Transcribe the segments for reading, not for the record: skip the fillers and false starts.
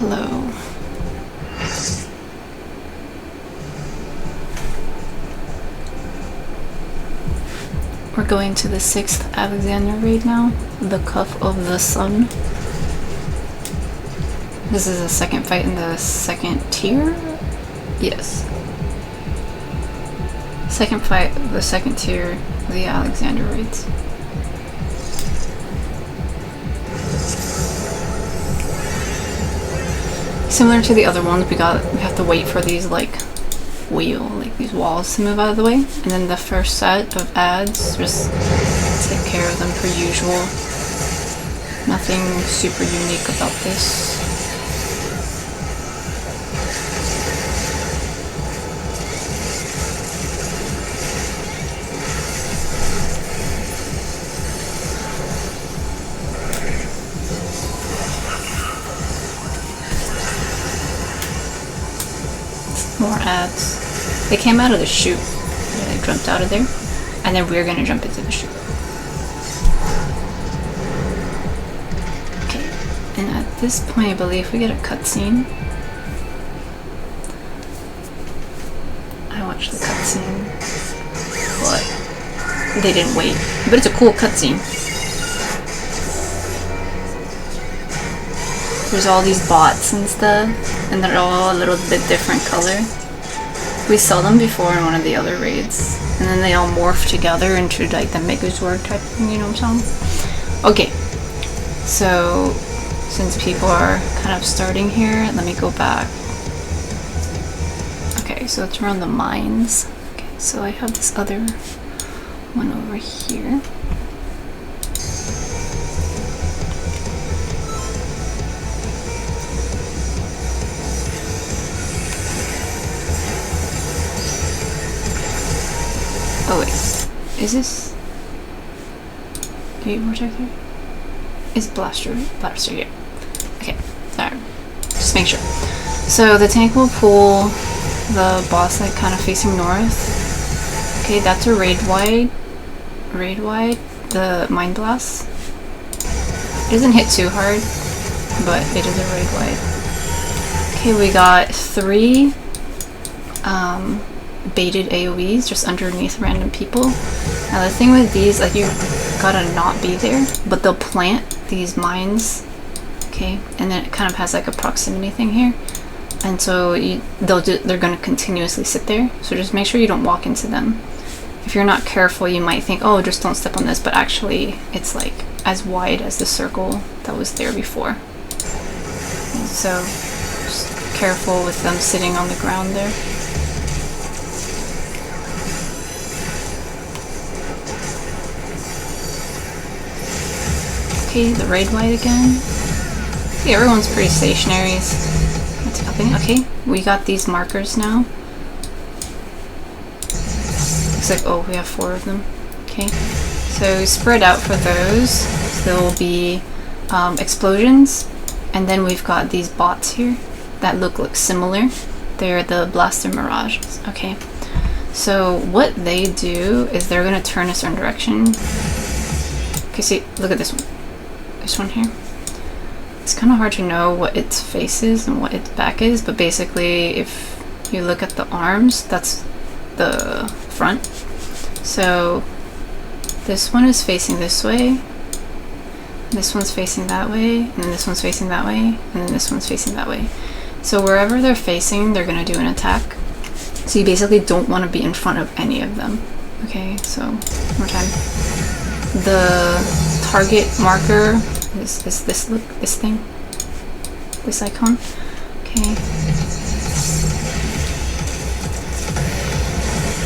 Hello. We're going to the 6th Alexander raid now, the Cuff of the Sun. This is the second fight in the second tier? Yes. Second fight of the second tier of the Alexander raids. Similar to the other ones, we have to wait for these these walls to move out of the way, and then the first set of ads, just take care of them per usual. Nothing super unique about this. More ads. They came out of the chute. They jumped out of there, and then we're gonna jump into the chute. Okay, and at this point, I believe we get a cutscene. I watched the cutscene, but they didn't wait. But it's a cool cutscene. There's all these bots and stuff, and they're all a little bit different color. We saw them before in one of the other raids, and then they all morph together into like the Heavensward type thing, you know what I'm saying? Okay, so since people are kind of starting here, let me go back. Okay, so it's around the mines. Okay, so I have this other one over here. Oh wait, is this gate protector? Is blaster? Blaster, yeah. Okay, sorry. Just make sure. So the tank will pull the boss like kind of facing north. Okay, that's a raid wide. Raid wide. The mine blast. It doesn't hit too hard, but it is a raid wide. Okay, we got 3 baited AoEs just underneath random people. Now the thing with these, like, you gotta not be there, but they'll plant these mines, okay, and then it kind of has like a proximity thing here, and so they're gonna continuously sit there. So just make sure you don't walk into them. If you're not careful, you might think, oh, just don't step on this, but actually it's like as wide as the circle that was there before. And so just careful with them sitting on the ground there. Okay, the raid wide again. Okay, everyone's pretty stationary. What's happening? Okay, we got these markers now. Looks like, oh, we have 4 of them. Okay, so spread out for those. So there will be explosions, and then we've got these bots here that look similar. They're the blaster mirages. Okay, so what they do is they're gonna turn a certain direction. Okay, see, look at this one. This one here. It's kind of hard to know what its face is and what its back is, but basically if you look at the arms, that's the front. So this one is facing this way, this one's facing that way, and then this one's facing that way, and then this one's facing that way. So wherever they're facing, they're going to do an attack. So you basically don't want to be in front of any of them. Okay, so one more time. The target marker is this thing, this icon. Okay.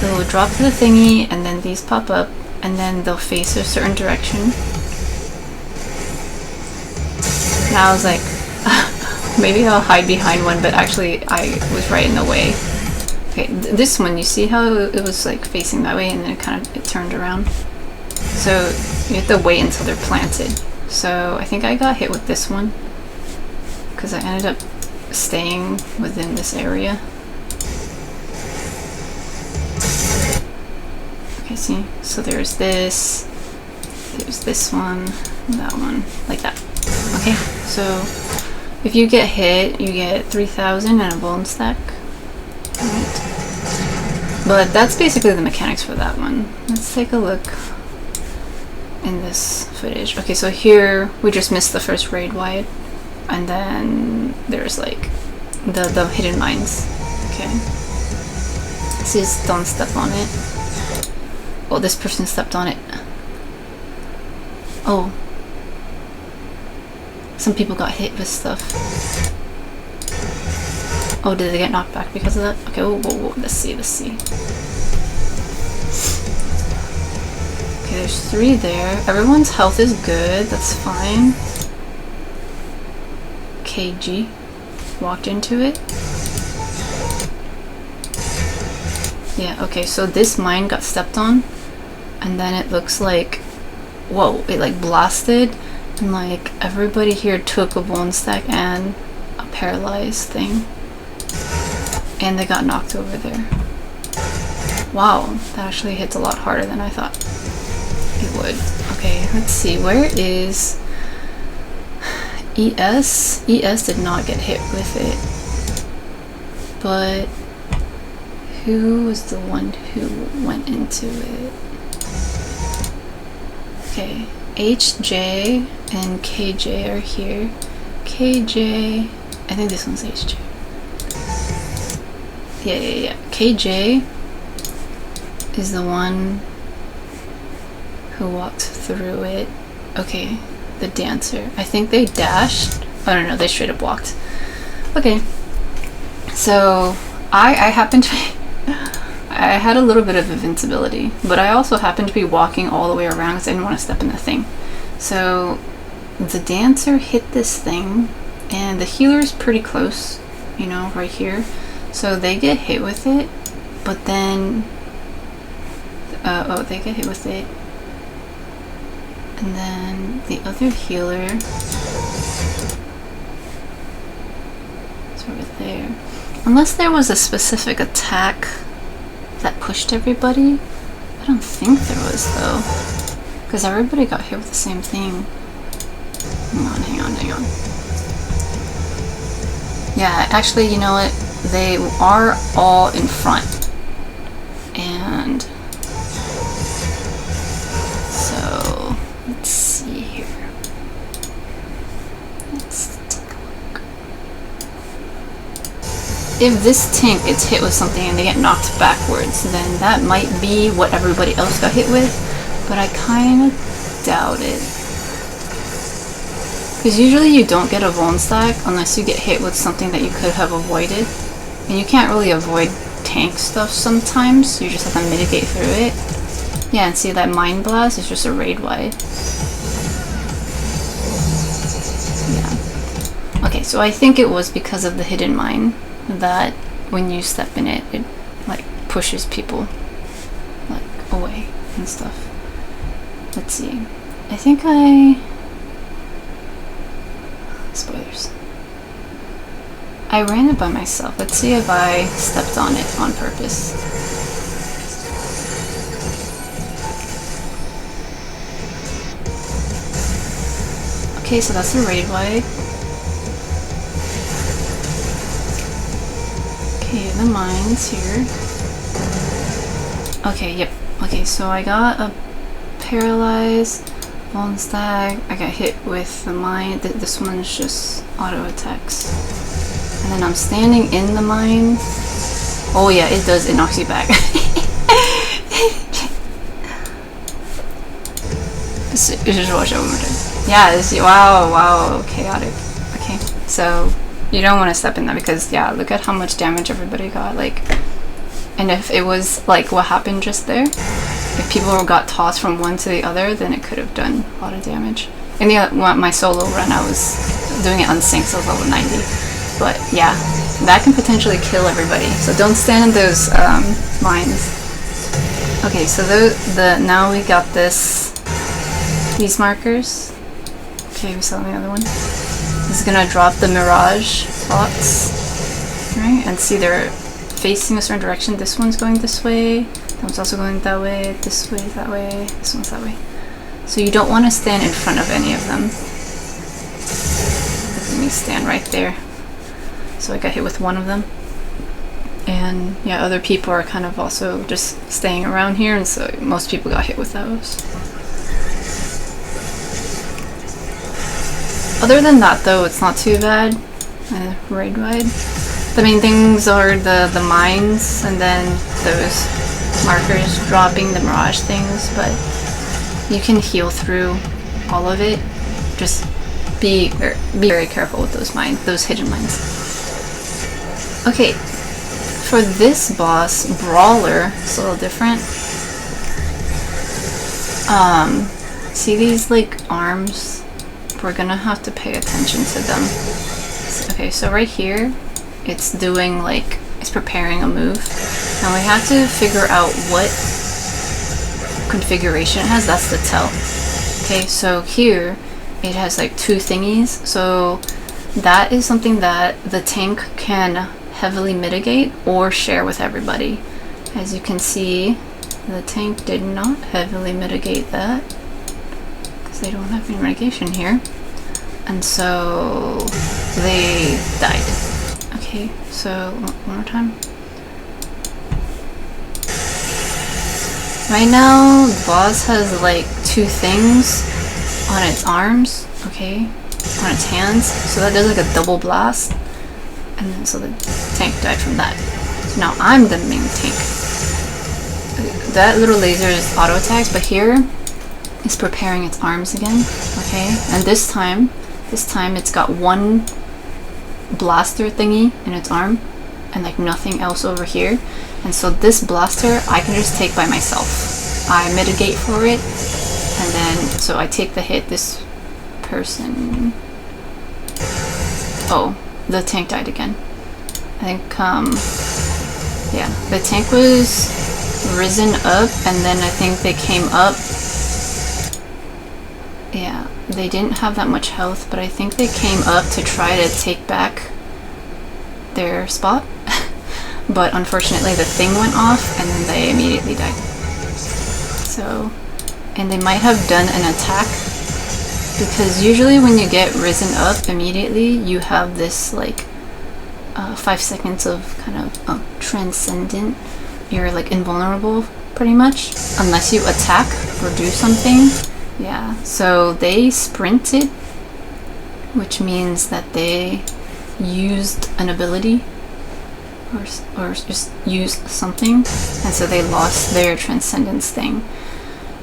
They'll drop to the thingy, and then these pop up, and then they'll face a certain direction. Now I was like, maybe I'll hide behind one, but actually I was right in the way. Okay, this one, you see how it was like facing that way, and then it turned around. So you have to wait until they're planted. So I think I got hit with this one because I ended up staying within this area. Okay, see? So there's this one, and that one, like that. Okay, so If you get hit, you get 3,000 and a bone stack. Right. But that's basically the mechanics for that one. Let's take a look in this footage. Okay, so here we just missed the first raid wide, and then there's like the hidden mines. Okay, so just don't step on it. Oh, this person stepped on it. Oh, some people got hit with stuff. Oh, did they get knocked back because of that? Okay, whoa, whoa, whoa. Let's see. Okay, there's 3 there. Everyone's health is good. That's fine. KG walked into it. Yeah, okay, so this mine got stepped on, and then it looks like, whoa, it like blasted, and like everybody here took a bone stack and a paralyzed thing. And they got knocked over there. Wow, that actually hits a lot harder than I thought it would. Okay, let's see, where is ES? ES did not get hit with it. But who was the one who went into it? Okay, HJ and KJ are here. KJ, I think this one's HJ. Yeah. KJ is the one who walked through it. Okay, the dancer. I think they dashed. Oh no, they straight up walked. Okay, so I happened to I had a little bit of invincibility, but I also happened to be walking all the way around because I didn't want to step in the thing. So the dancer hit this thing, and the healer's pretty close, you know, right here. So they get hit with it, but then oh, they get hit with it, and then the other healer is over there. Unless there was a specific attack that pushed everybody. I don't think there was though, because everybody got hit with the same thing. Hang on. Yeah, actually, you know what? They are all in front. And so let's see here. Let's take a look. If this tank gets hit with something and they get knocked backwards, then that might be what everybody else got hit with, but I kind of doubt it. Because usually you don't get a bone stack unless you get hit with something that you could have avoided. And you can't really avoid tank stuff sometimes, you just have to mitigate through it. Yeah, and see that mine blast is just a raid wide. Yeah. Okay, so I think it was because of the hidden mine that when you step in it, it like pushes people like away and stuff. Let's see. I think spoilers. I ran it by myself. Let's see if I stepped on it on purpose. Okay, so that's the raid wide. Okay, the mines here. Okay, yep. Okay, so I got a paralyzed bone stag. I got hit with the mine. This one's just auto attacks. And then I'm standing in the mine. Oh yeah, it does. It knocks you back. Just watch it one more time. Yeah, wow, chaotic. Okay, so you don't want to step in that because yeah, look at how much damage everybody got. Like, and if it was like what happened just there, if people got tossed from one to the other, then it could have done a lot of damage. In my solo run, I was doing it unsynced, so I was level 90. But yeah, that can potentially kill everybody. So don't stand in those mines. Okay, so now we got these markers. Okay, we saw the other one. This is gonna drop the mirage bots, right? And see they're facing a certain direction. This one's going this way. That one's also going that way. This way, that way. This one's that way. So you don't want to stand in front of any of them. Let me enemies stand right there. So I got hit with one of them. And yeah, other people are kind of also just staying around here, and so most people got hit with those. Other than that though, it's not too bad. Raid wide. The main things are the mines, and then those markers dropping the mirage things, but you can heal through all of it. Just be very careful with those mines, those hidden mines. Okay, for this boss, Brawler, it's a little different. See these like arms? We're gonna have to pay attention to them. Okay, so right here, it's doing like, it's preparing a move. Now we have to figure out what configuration it has. That's the tell. Okay, so here, it has like 2 thingies. So that is something that the tank can heavily mitigate or share with everybody. As you can see, the tank did not heavily mitigate that because they don't have any mitigation here, and so they died. Okay, so one more time. Right now the boss has like 2 things on its arms, okay, on its hands, so that does like a double blast. And then so the tank died from that. So now I'm the main tank. That little laser is auto attacks, but here it's preparing its arms again. Okay, and this time it's got 1 blaster thingy in its arm and like nothing else over here. And so this blaster I can just take by myself. I mitigate for it, and then so I take the hit. This person. Oh. The tank died again. I think, yeah, the tank was risen up, and then I think they came up. Yeah, they didn't have that much health, but I think they came up to try to take back their spot. But unfortunately the thing went off, and then they immediately died. So, and they might have done an attack, because usually when you get risen up immediately, you have this like 5 seconds of kind of transcendent. You're like invulnerable pretty much, unless you attack or do something. Yeah, so they sprinted, which means that they used an ability or just used something, and so they lost their transcendence thing.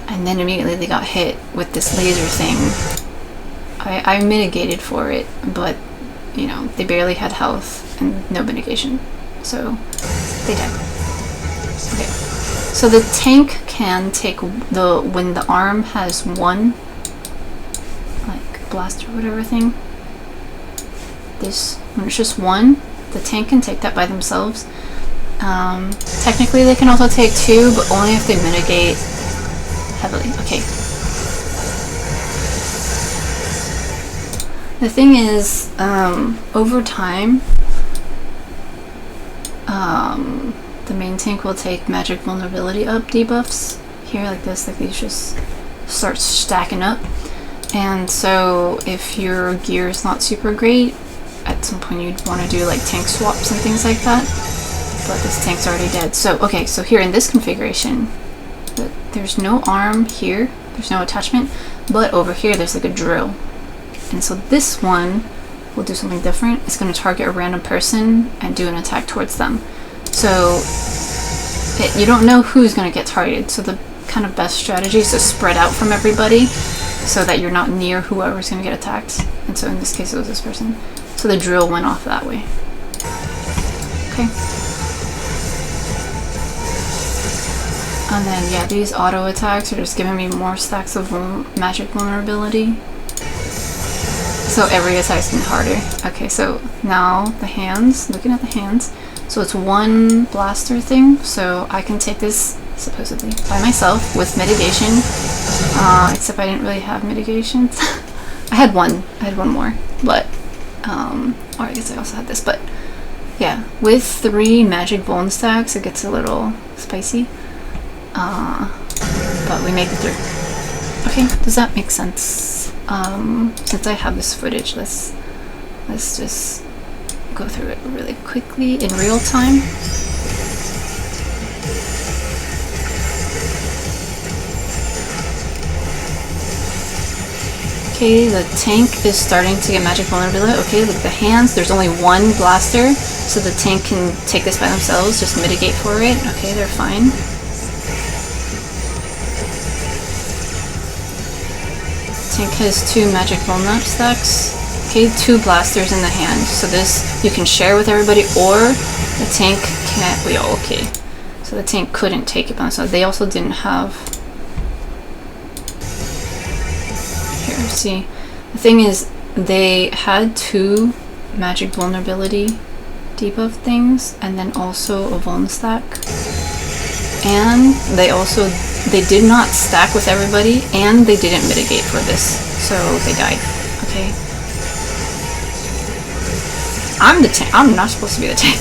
And then immediately they got hit with this laser thing. I mitigated for it, but you know, they barely had health and no mitigation, so they died. Okay, so the tank can take when the arm has 1 like blast or whatever thing. This, when it's just 1, the tank can take that by themselves. Technically they can also take 2, but only if they mitigate heavily. Okay. The thing is, over time, the main tank will take magic vulnerability up debuffs here, like this, like these just start stacking up. And so if your gear is not super great, at some point you'd want to do like tank swaps and things like that. But this tank's already dead. So, okay, so here in this configuration, there's no arm here, there's no attachment, but over here there's like a drill. And so this one will do something different. It's going to target a random person and do an attack towards them. So you don't know who's going to get targeted. So the kind of best strategy is to spread out from everybody so that you're not near whoever's going to get attacked. And so in this case it was this person. So the drill went off that way. Okay. And then yeah, these auto attacks are just giving me more stacks of magic vulnerability. So every attack's getting harder. Okay, so now the hands, looking at the hands. So it's 1 blaster thing, so I can take this supposedly by myself with mitigation. Except I didn't really have mitigation. I had one more, but or I guess I also had this, but yeah, with 3 magic bone stacks it gets a little spicy. But we make it through. Okay, does that make sense? Since I have this footage, let's let's just go through it really quickly in real time. Okay, the tank is starting to get magic vulnerability. Okay, look, the hands, there's only one blaster, so the tank can take this by themselves, just mitigate for it. Okay, they're fine. Tank has 2 magic vulnerability stacks. Okay, 2 blasters in the hand, so this you can share with everybody, or the tank can't. Okay, so the tank couldn't take it by themselves. They also didn't have. Here, see, the thing is, they had 2 magic vulnerability debuff things, and then also a vuln stack, and they did not stack with everybody, and they didn't mitigate for this, so they died. Okay, I'm the tank. I'm not supposed to be the tank.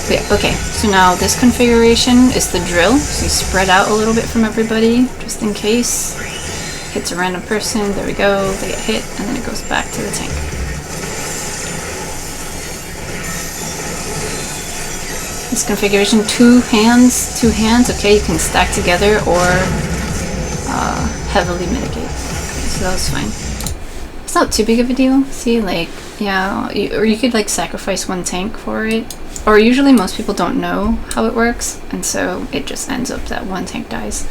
But yeah, okay, so now this configuration is the drill, so you spread out a little bit from everybody just in case. Hits a random person, there we go, they get hit, and then it goes back to the tank. This configuration, 2 hands, okay, you can stack together or heavily mitigate. Okay, so that was fine. It's not too big of a deal, see, like, yeah, or you could like sacrifice 1 tank for it, or usually most people don't know how it works, and so it just ends up that 1 tank dies.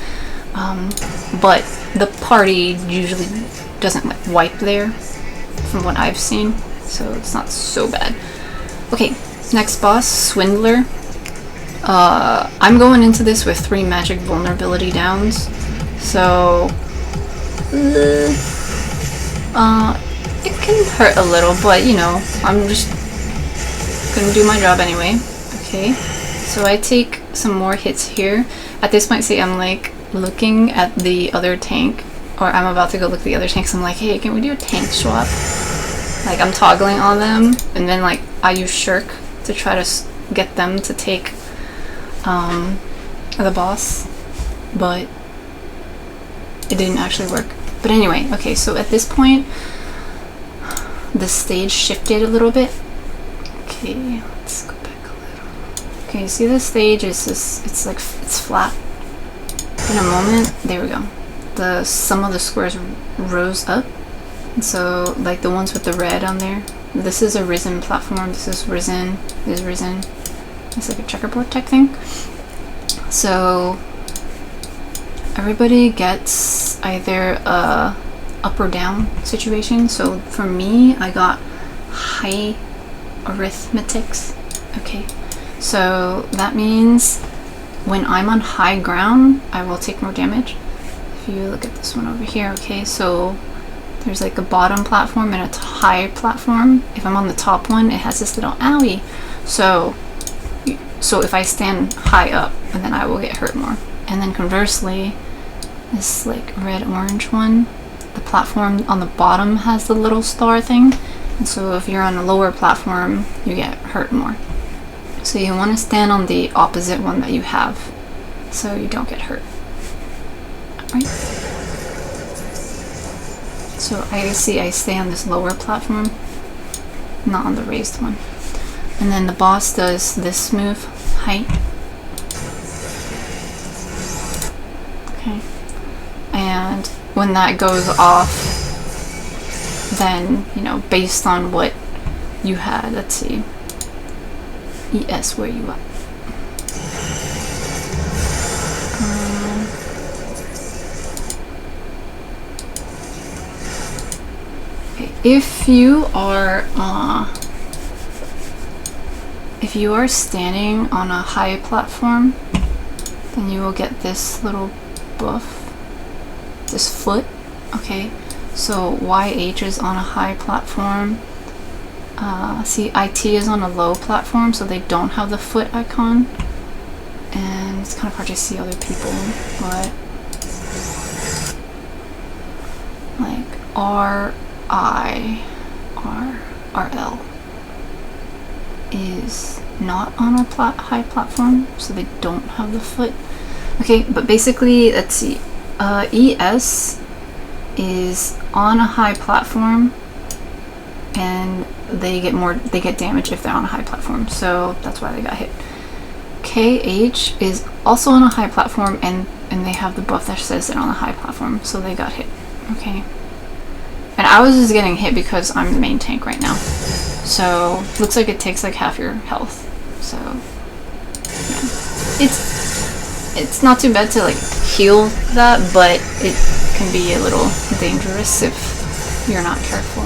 But the party usually doesn't like wipe there, from what I've seen, so it's not so bad. Okay, next boss, Swindler. I'm going into this with 3 magic vulnerability downs, so it can hurt a little, but you know, I'm just gonna do my job anyway. Okay, so I take some more hits here. At this point, see, I'm like looking at the other tank, or I'm about to go look at the other tanks. I'm like, hey, can we do a tank swap? Like, I'm toggling on them, and then like I use Shirk to try to get them to take the boss, but it didn't actually work. But anyway, okay, so at this point the stage shifted a little bit. Okay, let's go back a little. Okay, you see the stage is just, it's flat. In a moment, there we go. Some of the squares rose up, and so like the ones with the red on there, this is a risen platform, this is risen, this is risen. It's like a checkerboard type thing. So everybody gets either a up or down situation. So for me, I got high arithmetics. Okay, so that means when I'm on high ground, I will take more damage. If you look at this one over here, okay, so there's like a bottom platform and a high platform. If I'm on the top one, it has this little owie. So if I stand high up, and then I will get hurt more. And then conversely, this like red-orange one, the platform on the bottom has the little star thing, and so if you're on a lower platform, you get hurt more. So you want to stand on the opposite one that you have, so you don't get hurt. Right? So I stay on this lower platform, not on the raised one. And then the boss does this move, height. Okay. And when that goes off, then, you know, based on what you had, let's see, ES, where you at? Okay. If you are standing on a high platform, then you will get this little buff, this foot. Okay, so YH is on a high platform. See, IT is on a low platform, so they don't have the foot icon, and it's kind of hard to see other people, but like RL is not on a high platform, so they don't have the foot. Okay, but basically, let's see, ES is on a high platform, and and they get damage if they're on a high platform, so that's why they got hit. KH is also on a high platform, and they have the buff that says they're on a high platform, so they got hit. Okay. And I was just getting hit because I'm the main tank right now. So looks like it takes like half your health. So yeah. It's not too bad to like heal that, but it can be a little dangerous if you're not careful.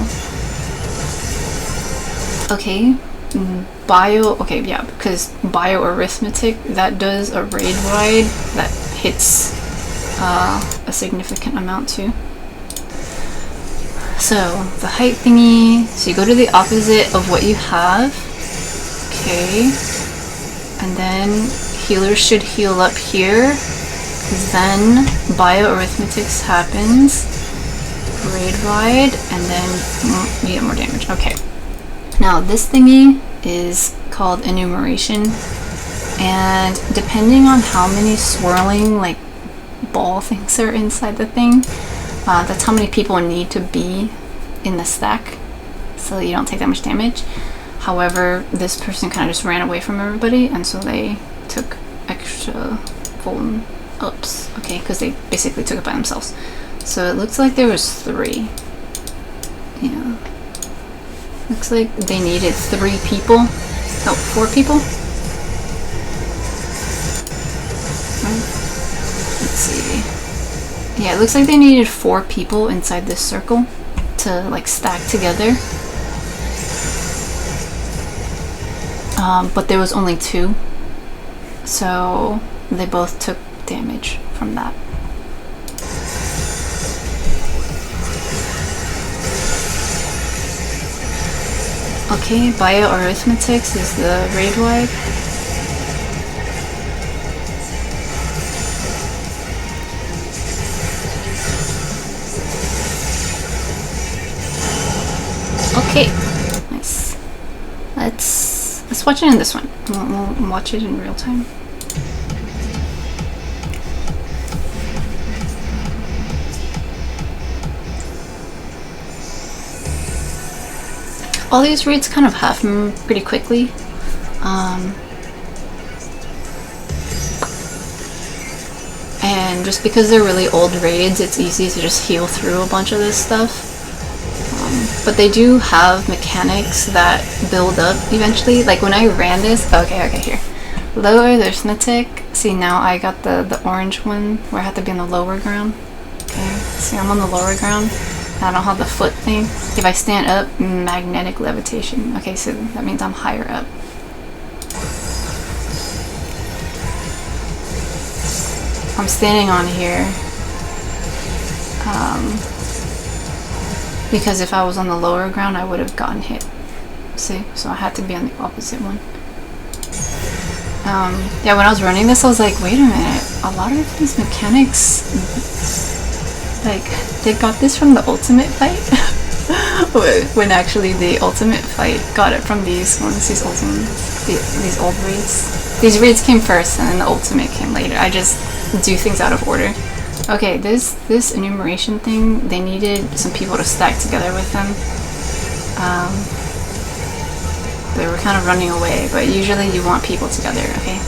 Okay. Okay, yeah, because bioarithmetic, that does a raid wide that hits a significant amount too. So the height thingy, so you go to the opposite of what you have. Okay, and then healers should heal up here, because then bioarithmetics happens, raid wide, and then you get more damage. Okay. Now this thingy is called enumeration, and depending on how many swirling like ball things are inside the thing, that's how many people need to be in the stack so you don't take that much damage. However, this person kind of just ran away from everybody, and so they took extra full ups, okay, because they basically took it by themselves. So it looks like there was 3. Yeah. Looks like they needed 3 people. No, 4 people? Let's see. Yeah, it looks like they needed 4 people inside this circle to like stack together. But there was only 2. So they both took damage from that. Okay, bioarithmetics is the raid wide. Okay, nice. Let's watch it in this one. We'll watch it in real time. All these raids kind of happen pretty quickly. And just because they're really old raids, it's easy to just heal through a bunch of this stuff. But they do have mechanics that build up eventually. Like when I ran this, okay, here. Lower arithmetic. See, now I got the orange one where I have to be on the lower ground. Okay, see, I'm on the lower ground. I don't have the foot thing. If I stand up, magnetic levitation. Okay, so that means I'm higher up. I'm standing on here because if I was on the lower ground, I would have gotten hit. See, so I had to be on the opposite one. Yeah, when I was running this, I was like, wait a minute, a lot of these mechanics, like, they got this from the ultimate fight? When actually the ultimate fight got it from these ones, these old raids. These raids came first and then the ultimate came later. I just do things out of order. Okay, this enumeration thing, they needed some people to stack together with them. They were kind of running away, but usually you want people together, okay?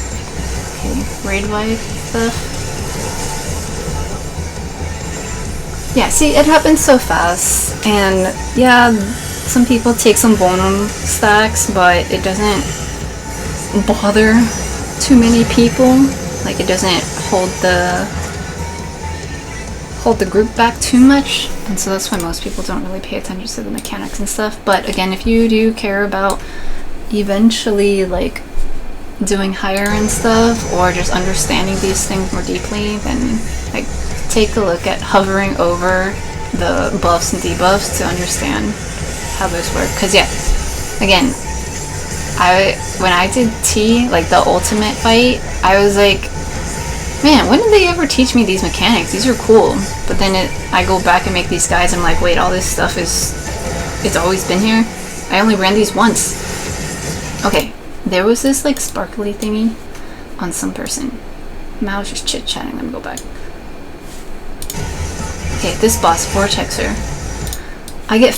Okay, raid-wide stuff. Yeah, see, it happens so fast, and yeah, some people take some bonum stacks, but it doesn't bother too many people. Like, it doesn't hold the group back too much, and so that's why most people don't really pay attention to the mechanics and stuff. But again, if you do care about eventually like doing higher and stuff, or just understanding these things more deeply, then like take a look at hovering over the buffs and debuffs to understand how those work. Because yeah, again, when I did T, like the ultimate fight, I was like, man, when did they ever teach me these mechanics? These are cool. But then I go back and make these guys, I'm like, wait, all this stuff it's always been here? I only ran these once. Okay, there was this like sparkly thingy on some person. Now I was just chit-chatting, let me go back. Okay, this boss, Vortexer. I get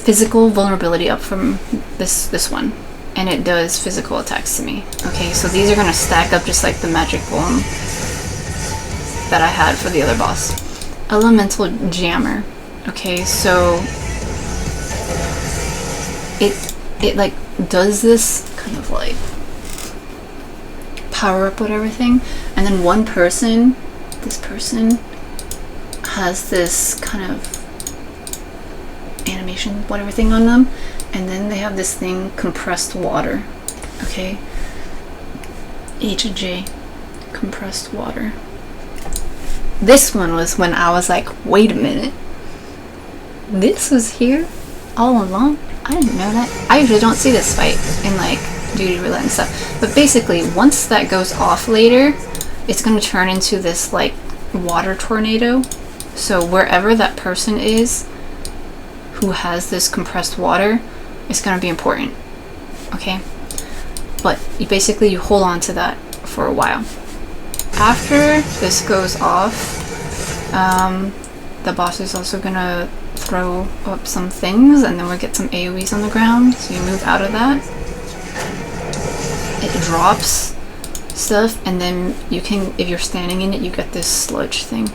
physical vulnerability up from this one, and it does physical attacks to me. Okay, so these are gonna stack up just like the magic golem that I had for the other boss. Elemental jammer. Okay, so it like does this kind of like power up with everything, and then one person, this person has this kind of animation, whatever thing on them, and then they have this thing, compressed water. Okay, H&J, compressed water. This one was when I was like, wait a minute, this was here all along? I didn't know that. I usually don't see this fight in like duty roulette and stuff, but basically once that goes off later, it's going to turn into this like water tornado. So wherever that person is who has this compressed water, it's going to be important. Okay, but you basically hold on to that for a while. After this goes off, the boss is also going to throw up some things, and then we'll get some AoEs on the ground. So you move out of that, it drops stuff, and then you can, if you're standing in it, you get this sludge thing.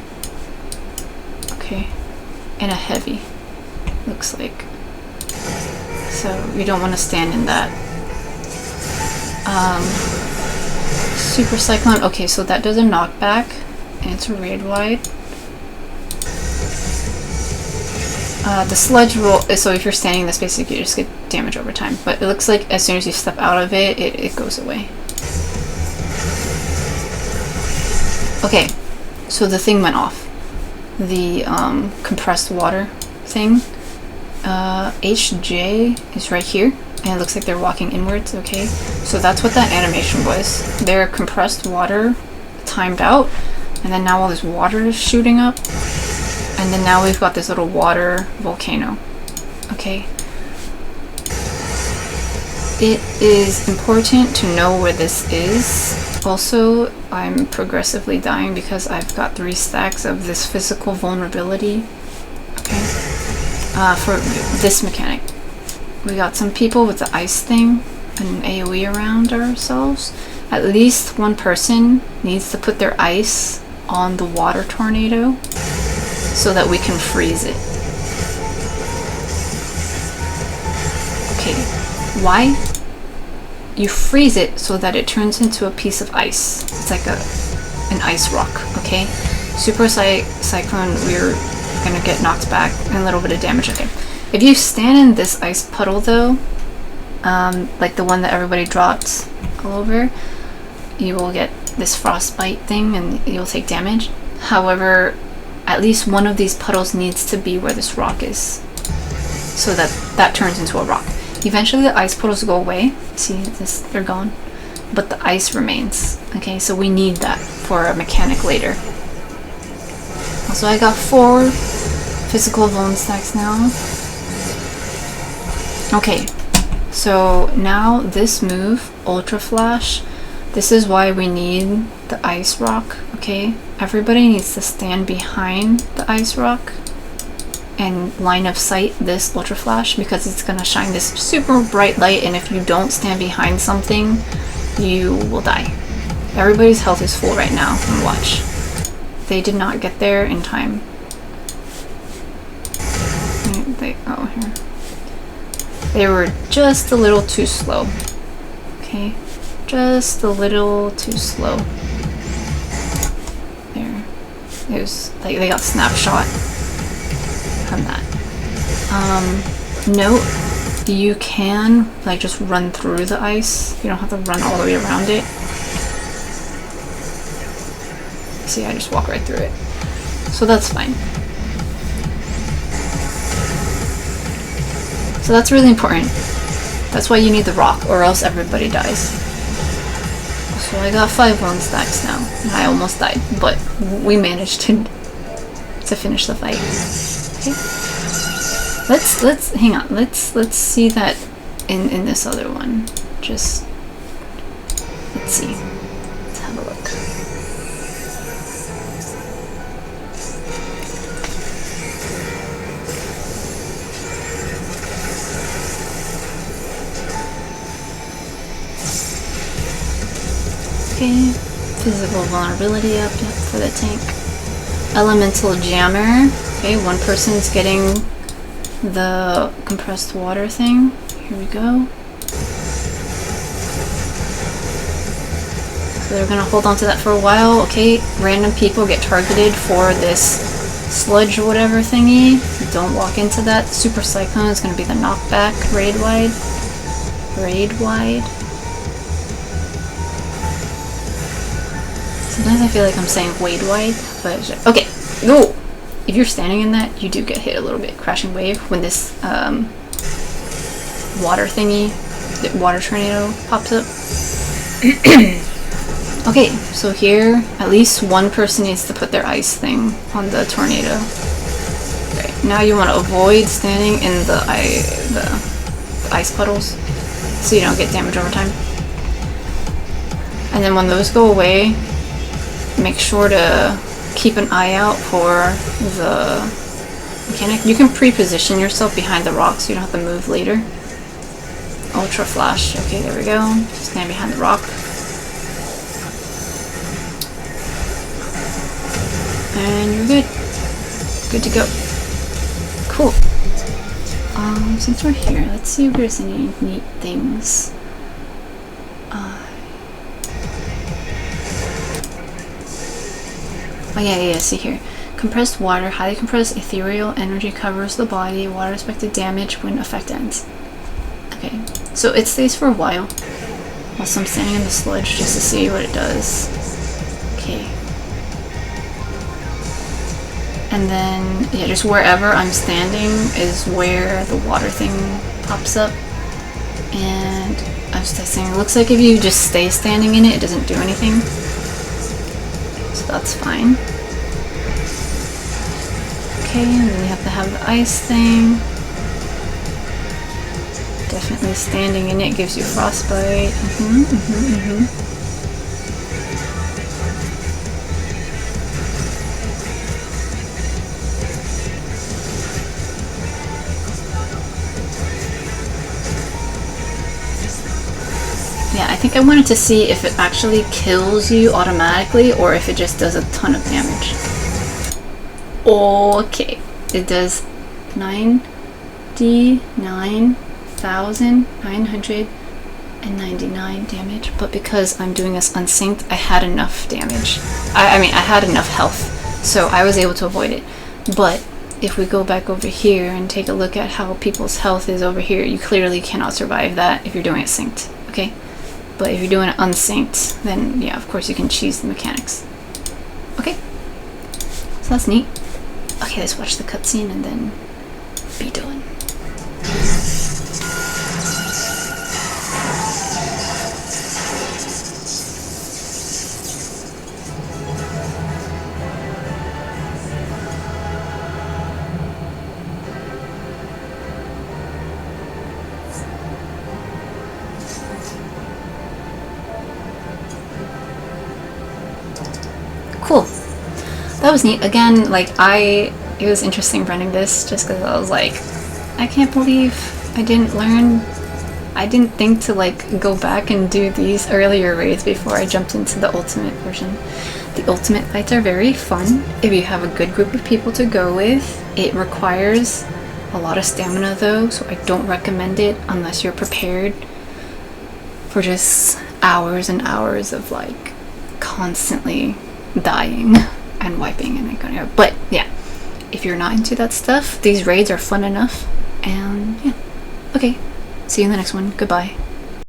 Okay, and a heavy, looks like. So you don't want to stand in that. Super Cyclone. Okay, so that does a knockback, and it's a raid wide. The sludge roll, so if you're standing in this, basically you just get damage over time. But it looks like as soon as you step out of it, it goes away. Okay, so the thing went off. The compressed water thing. HJ is right here, and it looks like they're walking inwards. Okay, so that's what that animation was. Their compressed water timed out, and then now all this water is shooting up, and then now we've got this little water volcano. Okay, it is important to know where this is. Also, I'm progressively dying because I've got 3 stacks of this physical vulnerability. Okay, for this mechanic, we got some people with the ice thing and AoE around ourselves. At least one person needs to put their ice on the water tornado so that we can freeze it. Okay, why? You freeze it so that it turns into a piece of ice. It's like an ice rock, okay? Super Cyclone, we're gonna get knocked back and a little bit of damage. Okay, if you stand in this ice puddle though, like the one that everybody dropped all over, you will get this frostbite thing and you'll take damage. However, at least one of these puddles needs to be where this rock is, so that turns into a rock. Eventually the ice puddles go away. See this, they're gone, but the ice remains. Okay, so we need that for a mechanic later. Also, I got 4 physical vuln stacks now. Okay, so now this move, Ultra Flash, this is why we need the ice rock. Okay, everybody needs to stand behind the ice rock and line of sight this Ultra Flash, because it's gonna shine this super bright light, and if you don't stand behind something, you will die. Everybody's health is full right now, and watch. They did not get there in time. Oh, here. They were just a little too slow. Okay, just a little too slow. There. It was like they got snapshot from that. Note, you can like just run through the ice. You don't have to run all the way around it. See, I just walk right through it. So that's fine. So that's really important. That's why you need the rock, or else everybody dies. So I got 5 bone stacks now, and I almost died, but we managed to finish the fight. Okay. Let's hang on. Let's see that in this other one. Just let's see. Let's have a look. Okay, physical vulnerability up, yep, for the tank. Elemental jammer. Okay, one person's getting the compressed water thing. Here we go. So they're gonna hold on to that for a while. Okay, random people get targeted for this sludge whatever thingy. Don't walk into that. Super Cyclone is gonna be the knockback raid wide. Raid wide. Sometimes I feel like I'm saying wade wide, but okay. No! If you're standing in that, you do get hit a little bit. Crashing wave when this water thingy, the water tornado pops up. Okay, so here, at least one person needs to put their ice thing on the tornado. Okay, now you want to avoid standing in the ice puddles so you don't get damage over time. And then when those go away, make sure to keep an eye out for the mechanic. You can pre-position yourself behind the rock so you don't have to move later. Ultra flash. Okay, there we go. Stand behind the rock. And you're good. Good to go. Cool. Since we're here, let's see if there's any neat things. Oh yeah, see here. Compressed water, highly compressed ethereal energy covers the body. Water expected damage when effect ends. Okay, so it stays for a while. Whilst I'm standing in the sludge just to see what it does. Okay. And then, yeah, just wherever I'm standing is where the water thing pops up. And I was testing. It looks like if you just stay standing in it, it doesn't do anything. So that's fine. Okay, and then we have to have the ice thing. Definitely standing in it gives you frostbite. Yeah, I think I wanted to see if it actually kills you automatically or if it just does a ton of damage. Okay, it does 99,999 damage, but because I'm doing this unsynced, I had enough damage. I mean, I had enough health, so I was able to avoid it. But if we go back over here and take a look at how people's health is over here, you clearly cannot survive that if you're doing it synced, okay? But if you're doing it unsynced, then yeah, of course you can cheese the mechanics. Okay, so that's neat. Okay, let's watch the cutscene and then be done. Cool. That was neat. Again, like it was interesting running this just because I was like, I can't believe I didn't learn. I didn't think to like go back and do these earlier raids before I jumped into the ultimate version. The ultimate fights are very fun if you have a good group of people to go with. It requires a lot of stamina though, so I don't recommend it unless you're prepared for just hours and hours of like constantly dying and wiping and going out. But yeah, if you're not into that stuff, these raids are fun enough. And yeah, okay, see you in the next one. Goodbye.